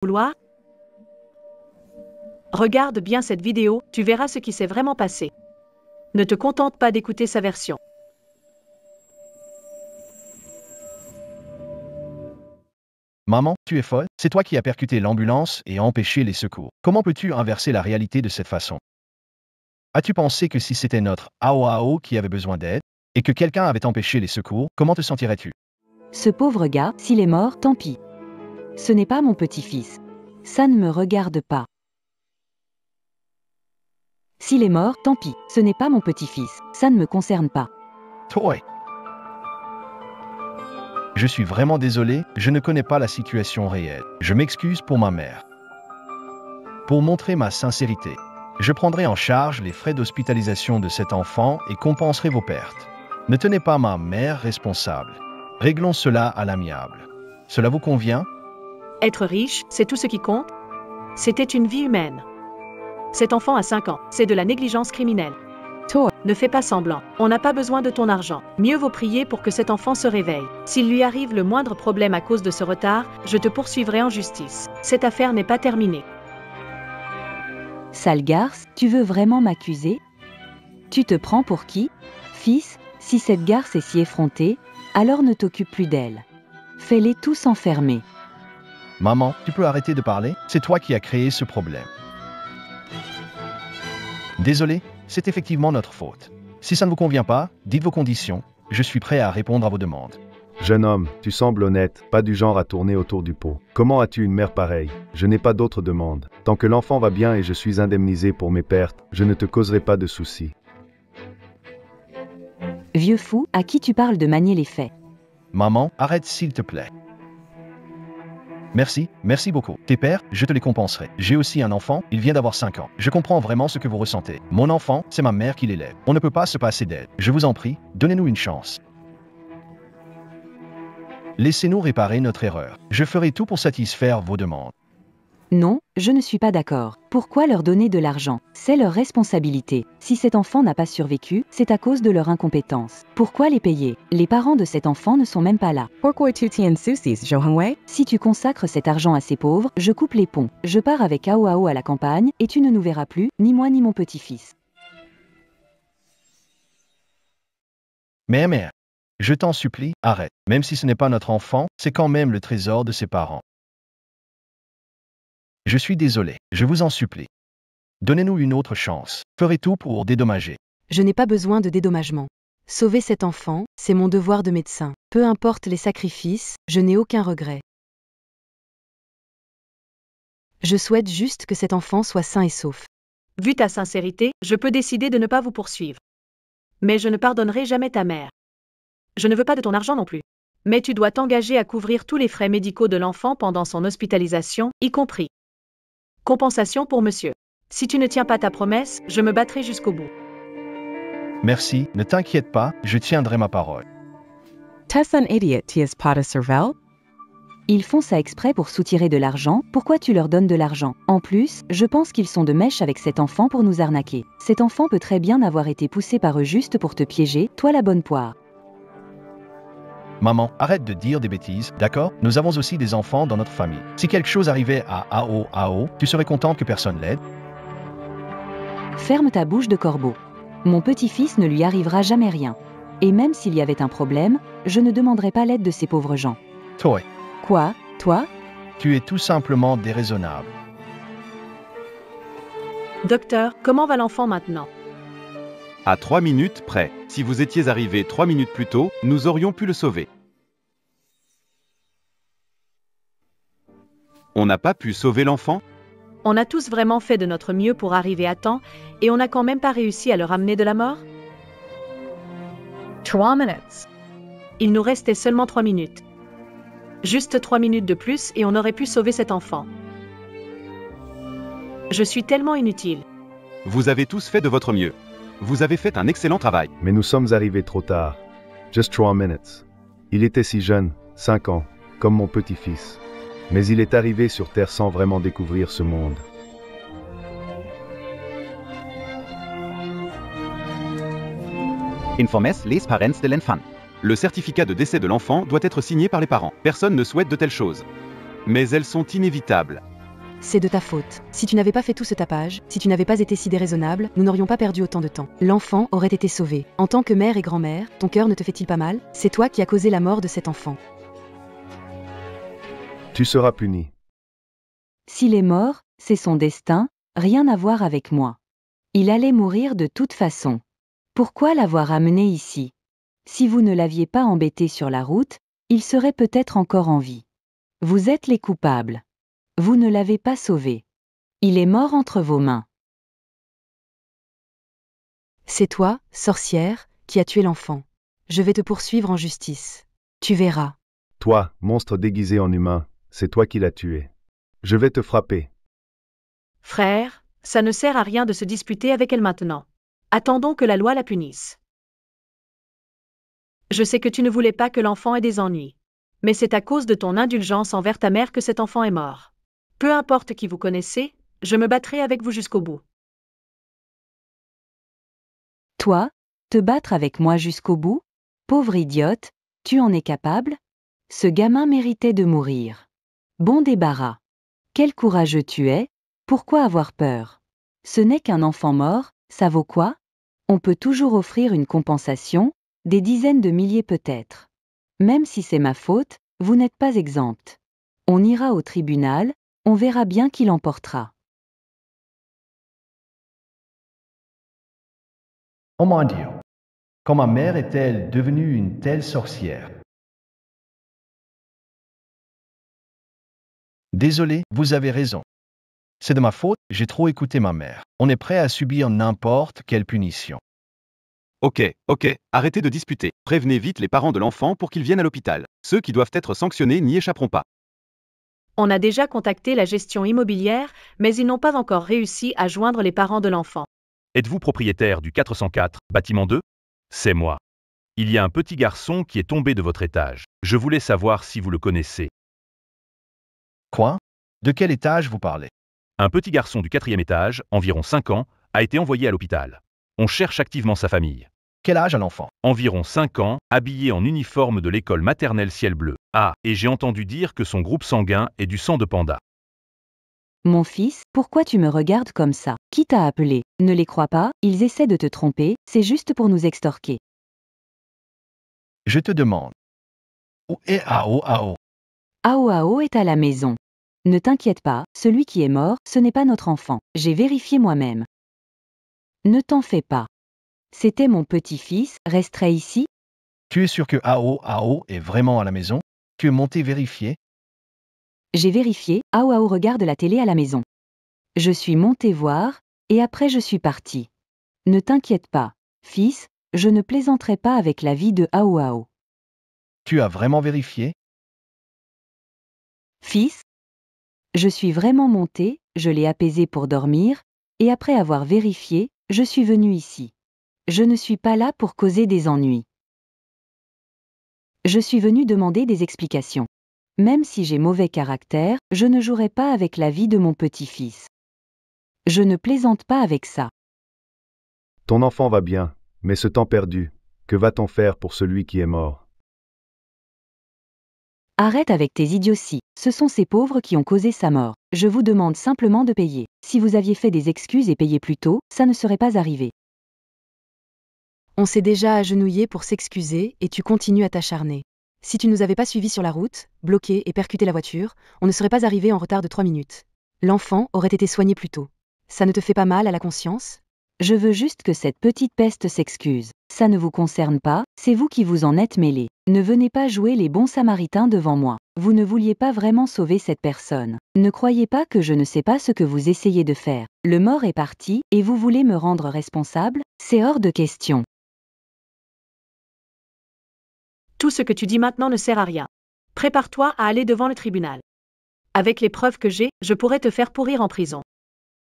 vouloir? Regarde bien cette vidéo, tu verras ce qui s'est vraiment passé. Ne te contente pas d'écouter sa version. Maman, tu es folle? C'est toi qui as percuté l'ambulance et empêché les secours. Comment peux-tu inverser la réalité de cette façon? As-tu pensé que si c'était notre Ao qui avait besoin d'aide, et que quelqu'un avait empêché les secours, comment te sentirais-tu? Ce pauvre gars, s'il est mort, tant pis. Ce n'est pas mon petit-fils. Ça ne me regarde pas. S'il est mort, tant pis. Ce n'est pas mon petit-fils. Ça ne me concerne pas. Toi. Je suis vraiment désolé, je ne connais pas la situation réelle. Je m'excuse pour ma mère. Pour montrer ma sincérité, je prendrai en charge les frais d'hospitalisation de cet enfant et compenserai vos pertes. Ne tenez pas ma mère responsable. Réglons cela à l'amiable. Cela vous convient? Être riche, c'est tout ce qui compte? C'était une vie humaine. Cet enfant a 5 ans, c'est de la négligence criminelle. Toi, Ne fais pas semblant, on n'a pas besoin de ton argent. Mieux vaut prier pour que cet enfant se réveille. S'il lui arrive le moindre problème à cause de ce retard, je te poursuivrai en justice. Cette affaire n'est pas terminée. sale garce, tu veux vraiment m'accuser? Tu te prends pour qui? Fils, si cette garce est si effrontée, alors ne t'occupe plus d'elle. Fais-les tous enfermer. Maman, tu peux arrêter de parler? C'est toi qui as créé ce problème. Désolé, c'est effectivement notre faute. Si ça ne vous convient pas, dites vos conditions. Je suis prêt à répondre à vos demandes. Jeune homme, tu sembles honnête, pas du genre à tourner autour du pot. Comment as-tu une mère pareille? Je n'ai pas d'autre demande. Tant que l'enfant va bien et je suis indemnisé pour mes pertes, je ne te causerai pas de soucis. Vieux fou, à qui tu parles de manier les faits? Maman, arrête s'il te plaît. Merci beaucoup. Tes pères, je te les compenserai. J'ai aussi un enfant, il vient d'avoir 5 ans. Je comprends vraiment ce que vous ressentez. Mon enfant, c'est ma mère qui l'élève. On ne peut pas se passer d'elle. Je vous en prie, donnez-nous une chance. Laissez-nous réparer notre erreur. Je ferai tout pour satisfaire vos demandes. Non, je ne suis pas d'accord. Pourquoi leur donner de l'argent? C'est leur responsabilité. Si cet enfant n'a pas survécu, c'est à cause de leur incompétence. Pourquoi les payer? Les parents de cet enfant ne sont même pas là. Pourquoi tu en soucies, Johanwei? Si tu consacres cet argent à ces pauvres, je coupe les ponts. Je pars avec Ao à la campagne, et tu ne nous verras plus, ni moi ni mon petit-fils. Mère, je t'en supplie, arrête. Même si ce n'est pas notre enfant, c'est quand même le trésor de ses parents. Je suis désolé, je vous en supplie. Donnez-nous une autre chance. Ferez tout pour dédommager. Je n'ai pas besoin de dédommagement. Sauver cet enfant, c'est mon devoir de médecin. Peu importe les sacrifices, je n'ai aucun regret. Je souhaite juste que cet enfant soit sain et sauf. Vu ta sincérité, je peux décider de ne pas vous poursuivre. Mais je ne pardonnerai jamais ta mère. Je ne veux pas de ton argent non plus. Mais tu dois t'engager à couvrir tous les frais médicaux de l'enfant pendant son hospitalisation, y compris compensation pour monsieur. Si tu ne tiens pas ta promesse, je me battrai jusqu'au bout. Merci, ne t'inquiète pas, je tiendrai ma parole. T'es un idiot, tu es pas de cervelle? Ils font ça exprès pour soutirer de l'argent, pourquoi tu leur donnes de l'argent? En plus, je pense qu'ils sont de mèche avec cet enfant pour nous arnaquer. Cet enfant peut très bien avoir été poussé par eux juste pour te piéger, toi la bonne poire. Maman, arrête de dire des bêtises, d'accord? Nous avons aussi des enfants dans notre famille. Si quelque chose arrivait à Ao, tu serais contente que personne l'aide? Ferme ta bouche de corbeau. Mon petit-fils ne lui arrivera jamais rien. Et même s'il y avait un problème, je ne demanderai pas l'aide de ces pauvres gens. Toi, Quoi? Toi? tu es tout simplement déraisonnable. Docteur, comment va l'enfant maintenant? À 3 minutes près. Si vous étiez arrivé 3 minutes plus tôt, nous aurions pu le sauver. On n'a pas pu sauver l'enfant? On a tous vraiment fait de notre mieux pour arriver à temps, et on n'a quand même pas réussi à le ramener de la mort? 3 minutes. Il nous restait seulement 3 minutes. Juste 3 minutes de plus et on aurait pu sauver cet enfant. Je suis tellement inutile. Vous avez tous fait de votre mieux. Vous avez fait un excellent travail. Mais nous sommes arrivés trop tard. Just 3 minutes. Il était si jeune, 5 ans, comme mon petit-fils. Mais il est arrivé sur Terre sans vraiment découvrir ce monde. Informes les parents de l'enfant. Le certificat de décès de l'enfant doit être signé par les parents. Personne ne souhaite de telles choses. Mais elles sont inévitables. C'est de ta faute. Si tu n'avais pas fait tout ce tapage, si tu n'avais pas été si déraisonnable, nous n'aurions pas perdu autant de temps. L'enfant aurait été sauvé. En tant que mère et grand-mère, ton cœur ne te fait-il pas mal? C'est toi qui as causé la mort de cet enfant. Tu seras puni. S'il est mort, c'est son destin, rien à voir avec moi. Il allait mourir de toute façon. Pourquoi l'avoir amené ici? Si vous ne l'aviez pas embêté sur la route, il serait peut-être encore en vie. Vous êtes les coupables. Vous ne l'avez pas sauvé. Il est mort entre vos mains. C'est toi, sorcière, qui as tué l'enfant. Je vais te poursuivre en justice. Tu verras. Toi, monstre déguisé en humain, c'est toi qui l'as tué. Je vais te frapper. Frère, ça ne sert à rien de se disputer avec elle maintenant. Attendons que la loi la punisse. Je sais que tu ne voulais pas que l'enfant ait des ennuis. Mais c'est à cause de ton indulgence envers ta mère que cet enfant est mort. Peu importe qui vous connaissez, je me battrai avec vous jusqu'au bout. Toi, te battre avec moi jusqu'au bout? Pauvre idiote, tu en es capable? Ce gamin méritait de mourir. Bon débarras. Quel courageux tu es, pourquoi avoir peur? Ce n'est qu'un enfant mort, ça vaut quoi? On peut toujours offrir une compensation, des dizaines de milliers peut-être. Même si c'est ma faute, vous n'êtes pas exempte. On ira au tribunal, on verra bien qui l'emportera. Oh mon Dieu! Comment ma mère est-elle devenue une telle sorcière? Désolé, vous avez raison. C'est de ma faute, j'ai trop écouté ma mère. On est prêt à subir n'importe quelle punition. Ok, arrêtez de disputer. Prévenez vite les parents de l'enfant pour qu'ils viennent à l'hôpital. Ceux qui doivent être sanctionnés n'y échapperont pas. On a déjà contacté la gestion immobilière, mais ils n'ont pas encore réussi à joindre les parents de l'enfant. Êtes-vous propriétaire du 404, bâtiment 2? C'est moi. Il y a un petit garçon qui est tombé de votre étage. Je voulais savoir si vous le connaissez. Quoi? De quel étage vous parlez? Un petit garçon du 4e étage, environ 5 ans, a été envoyé à l'hôpital. On cherche activement sa famille. Quel âge a l'enfant? Environ 5 ans, habillé en uniforme de l'école maternelle Ciel Bleu. Ah, et j'ai entendu dire que son groupe sanguin est du sang de panda. Mon fils, pourquoi tu me regardes comme ça? Qui t'a appelé? Ne les crois pas, ils essaient de te tromper, c'est juste pour nous extorquer. Je te demande. Où est Ao Ao? Ao Ao est à la maison. Ne t'inquiète pas, celui qui est mort, ce n'est pas notre enfant. J'ai vérifié moi-même. Ne t'en fais pas. C'était mon petit-fils, resterait ici? Tu es sûr que Ao Ao est vraiment à la maison? Tu es monté vérifier? J'ai vérifié, Ao Ao regarde la télé à la maison. Je suis monté voir, et après je suis parti. Ne t'inquiète pas, fils, je ne plaisanterai pas avec la vie de Ao Ao. Tu as vraiment vérifié? Fils? Je suis vraiment monté, je l'ai apaisé pour dormir, et après avoir vérifié, je suis venu ici. Je ne suis pas là pour causer des ennuis. Je suis venu demander des explications. Même si j'ai mauvais caractère, je ne jouerai pas avec la vie de mon petit-fils. Je ne plaisante pas avec ça. Ton enfant va bien, mais ce temps perdu, que va-t-on faire pour celui qui est mort? Arrête avec tes idioties, ce sont ces pauvres qui ont causé sa mort. Je vous demande simplement de payer. Si vous aviez fait des excuses et payé plus tôt, ça ne serait pas arrivé. On s'est déjà agenouillé pour s'excuser et tu continues à t'acharner. Si tu nous avais pas suivis sur la route, bloqué et percuté la voiture, on ne serait pas arrivé en retard de 3 minutes. L'enfant aurait été soigné plus tôt. Ça ne te fait pas mal à la conscience? Je veux juste que cette petite peste s'excuse. Ça ne vous concerne pas, c'est vous qui vous en êtes mêlés. Ne venez pas jouer les bons samaritains devant moi. Vous ne vouliez pas vraiment sauver cette personne. Ne croyez pas que je ne sais pas ce que vous essayez de faire. Le mort est parti, et vous voulez me rendre responsable? C'est hors de question. Tout ce que tu dis maintenant ne sert à rien. Prépare-toi à aller devant le tribunal. Avec les preuves que j'ai, je pourrais te faire pourrir en prison.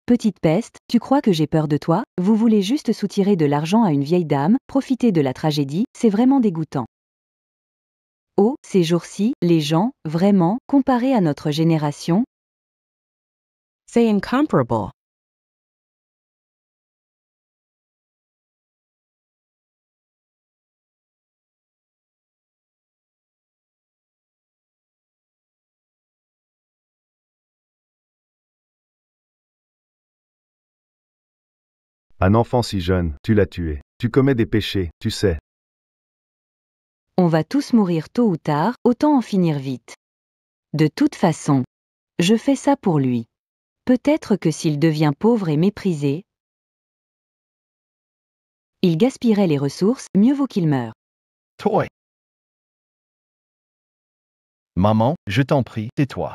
Petite peste, tu crois que j'ai peur de toi? Vous voulez juste soutirer de l'argent à une vieille dame, profiter de la tragédie, c'est vraiment dégoûtant. Oh, ces jours-ci, les gens, vraiment, comparés à notre génération, Say incomparable. Un enfant si jeune, tu l'as tué. Tu commets des péchés, tu sais. On va tous mourir tôt ou tard, autant en finir vite. De toute façon, je fais ça pour lui. Peut-être que s'il devient pauvre et méprisé, il gaspillerait les ressources, mieux vaut qu'il meure. Toi. Maman, je t'en prie, tais-toi.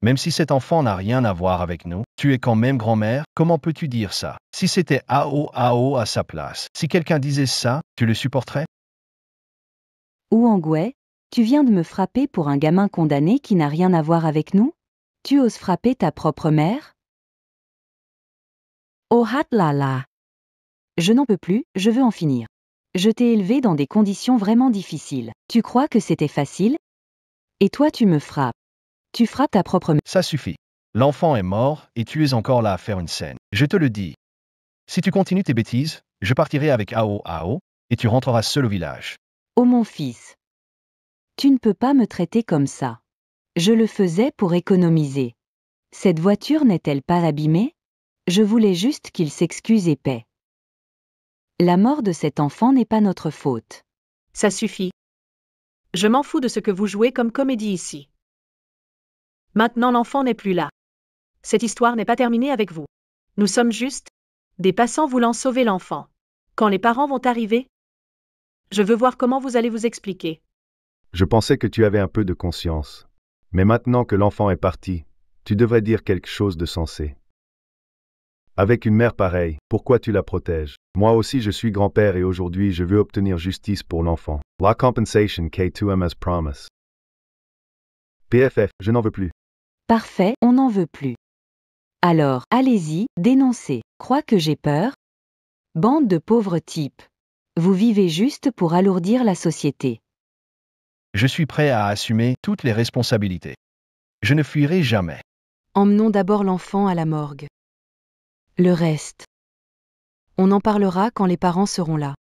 Même si cet enfant n'a rien à voir avec nous, tu es quand même grand-mère, comment peux-tu dire ça? Si c'était AO à sa place, si quelqu'un disait ça, tu le supporterais? Ouangouet, tu viens de me frapper pour un gamin condamné qui n'a rien à voir avec nous? Tu oses frapper ta propre mère? Oh hatlala! Je n'en peux plus, je veux en finir. Je t'ai élevé dans des conditions vraiment difficiles. Tu crois que c'était facile? Et toi tu me frappes. Tu frappes ta propre mère. Ça suffit. L'enfant est mort et tu es encore là à faire une scène. Je te le dis. Si tu continues tes bêtises, je partirai avec AO et tu rentreras seul au village. Oh mon fils! Tu ne peux pas me traiter comme ça. Je le faisais pour économiser. Cette voiture n'est-elle pas abîmée? Je voulais juste qu'il s'excuse et paie. La mort de cet enfant n'est pas notre faute. Ça suffit. Je m'en fous de ce que vous jouez comme comédie ici. Maintenant l'enfant n'est plus là. Cette histoire n'est pas terminée avec vous. Nous sommes juste des passants voulant sauver l'enfant. Quand les parents vont arriver, je veux voir comment vous allez vous expliquer. Je pensais que tu avais un peu de conscience. Mais maintenant que l'enfant est parti, tu devrais dire quelque chose de sensé. Avec une mère pareille, pourquoi tu la protèges? Moi aussi je suis grand-père et aujourd'hui je veux obtenir justice pour l'enfant. La compensation K2M as promise. PFF, je n'en veux plus. Parfait, on n'en veut plus. Alors, allez-y, dénoncez. Crois que j'ai peur? Bande de pauvres types. Vous vivez juste pour alourdir la société. Je suis prêt à assumer toutes les responsabilités. Je ne fuirai jamais. Emmenons d'abord l'enfant à la morgue. Le reste. On en parlera quand les parents seront là.